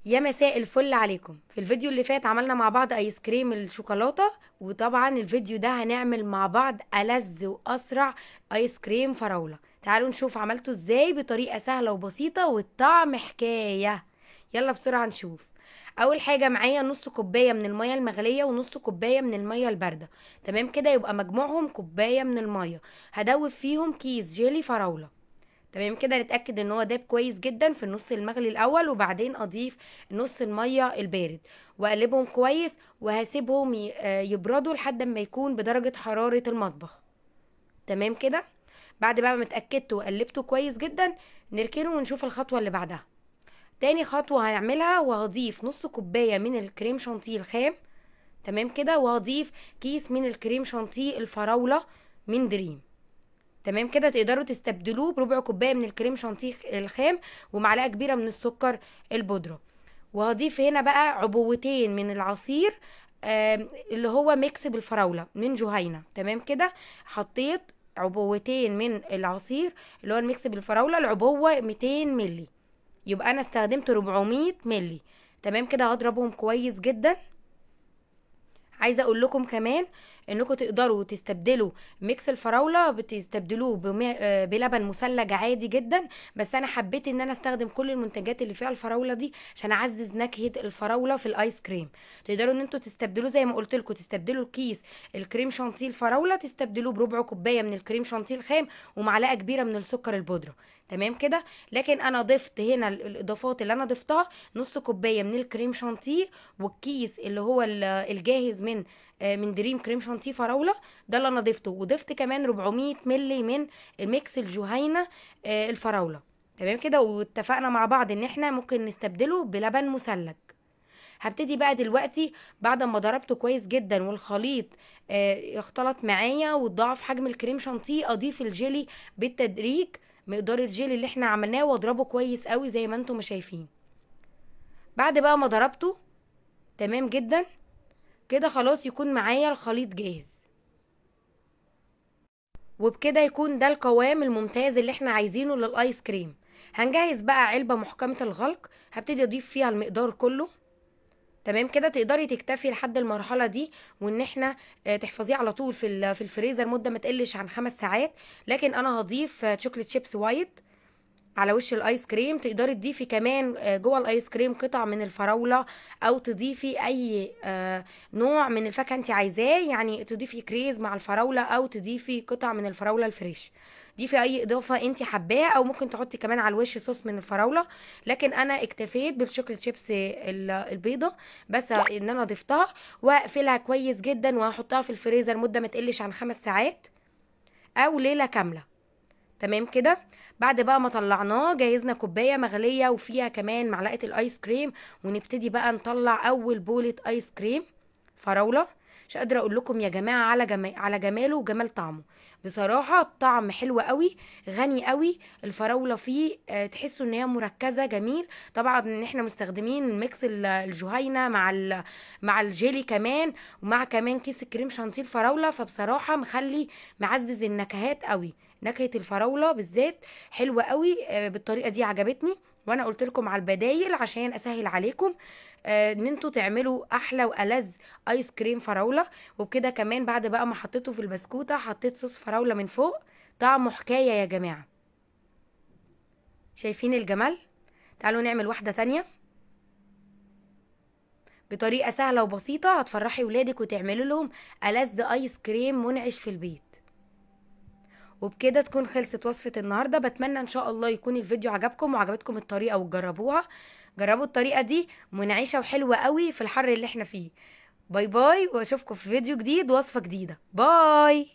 يا مساء الفل عليكم. في الفيديو اللي فات عملنا مع بعض ايس كريم الشوكولاتة، وطبعا الفيديو ده هنعمل مع بعض ألذ وأسرع ايس كريم فراولة. تعالوا نشوف عملته ازاي بطريقة سهلة وبسيطة والطعم حكاية. يلا بسرعة نشوف. اول حاجة معايا نص كوباية من المية المغلية ونص كوباية من المية الباردة. تمام كده، يبقى مجموعهم كوباية من المية. هدوب فيهم كيس جيلي فراولة. تمام كده، نتأكد ان هو داب كويس جدا في النص المغلي الاول، وبعدين اضيف نص المية البارد واقلبهم كويس، وهسيبهم يبردوا لحد ما يكون بدرجة حرارة المطبخ. تمام كده. بعد بقى ما اتأكدت وقلبته كويس جدا، نركنه ونشوف الخطوة اللي بعدها. تاني خطوة هنعملها، وهضيف نص كوباية من الكريم شانتيه الخام. تمام كده، وهضيف كيس من الكريم شانتيه الفراولة من دريم. تمام كده، تقدروا تستبدلوه بربع كوبايه من الكريم شانتيه الخام ومعلقه كبيره من السكر البودره. وهضيف هنا بقى عبوتين من العصير، اللي هو ميكس بالفراوله من جهينه. تمام كده، حطيت عبوتين من العصير اللي هو الميكس بالفراوله، العبوه 200 ملي، يبقى انا استخدمت 400 ملي. تمام كده، هضربهم كويس جدا. عايزه اقول لكم كمان انكم تقدروا تستبدلوا ميكس الفراوله، بتستبدلوه بلبن مثلج عادي جدا. بس انا حبيت ان انا استخدم كل المنتجات اللي فيها الفراوله دي عشان اعزز نكهه الفراوله في الايس كريم. تقدروا ان انتوا تستبدلوه زي ما قلت لكم، تستبدلوا الكيس الكريم شانتيه الفراوله، تستبدلوه بربع كوبايه من الكريم شانتيه الخام ومعلقه كبيره من السكر البودره. تمام كده. لكن انا ضفت هنا الاضافات اللي انا ضفتها: نص كوبايه من الكريم شانتيه، والكيس اللي هو الجاهز من دريم كريم شانتيه فراوله، ده اللي انا ضفته. وضفت كمان 400 ملي من الميكس الجهينه الفراوله. تمام كده، واتفقنا مع بعض ان احنا ممكن نستبدله بلبن مثلج. هبتدي بقى دلوقتي بعد ما ضربته كويس جدا والخليط اختلط معايا وضاعف حجم الكريم شانتيه، اضيف الجيلي بالتدريج، مقدار الجيلي اللي احنا عملناه، واضربه كويس قوي زي ما انتم شايفين. بعد بقى ما ضربته تمام جدا كده، خلاص يكون معايا الخليط جاهز. وبكده يكون ده القوام الممتاز اللي احنا عايزينه للايس كريم. هنجهز بقى علبة محكمة الغلق، هبتدي اضيف فيها المقدار كله. تمام كده، تقدري تكتفي لحد المرحلة دي، وان احنا تحفظيه على طول في الفريزر مدة ما تقلش عن 5 ساعات. لكن انا هضيف شوكليت شيبس وايت على وش الايس كريم. تقدري تضيفي كمان جوه الايس كريم قطع من الفراوله، او تضيفي اي نوع من الفاكهه انت عايزاه، يعني تضيفي كريز مع الفراوله، او تضيفي قطع من الفراوله الفريش. ضيفي اي اضافه انت حباها، او ممكن تحطي كمان على الوش صوص من الفراوله. لكن انا اكتفيت بالشوكليت شيبس البيضه، بس ان انا ضفتها واقفلها كويس جدا، وهحطها في الفريزر مده ما تقلش عن 5 ساعات او ليله كامله. تمام كده. بعد بقى ما طلعناه، جهزنا كوبايه مغليه وفيها كمان معلقه الايس كريم، ونبتدي بقى نطلع اول بولة ايس كريم فراوله. مش قادره اقول لكم يا جماعه على جماله وجمال طعمه. بصراحه الطعم حلو قوي، غني قوي. الفراوله فيه تحسوا ان هي مركزه جميل. طبعا ان احنا مستخدمين ميكس الجهينه مع الجيلي كمان، ومع كمان كيس الكريم شانتيه الفراوله، فبصراحه معزز النكهات قوي. نكهه الفراوله بالذات حلوه قوي. بالطريقه دي عجبتني. وانا قلت لكم على البدايل عشان اسهل عليكم ان انتوا تعملوا احلى والذ ايس كريم فراوله. وبكده كمان بعد بقى ما حطيته في البسكوته، حطيت صوص فراوله من فوق. طعمه حكايه يا جماعه. شايفين الجمال؟ تعالوا نعمل واحده تانية بطريقه سهله وبسيطه، هتفرحي ولادك وتعملوا لهم ألذ ايس كريم منعش في البيت. وبكده تكون خلصت وصفة النهاردة. بتمنى ان شاء الله يكون الفيديو عجبكم وعجبتكم الطريقة وتجربوها. جربوا الطريقة دي منعشة وحلوة قوي في الحر اللي احنا فيه. باي باي، واشوفكم في فيديو جديد وصفة جديدة. باي.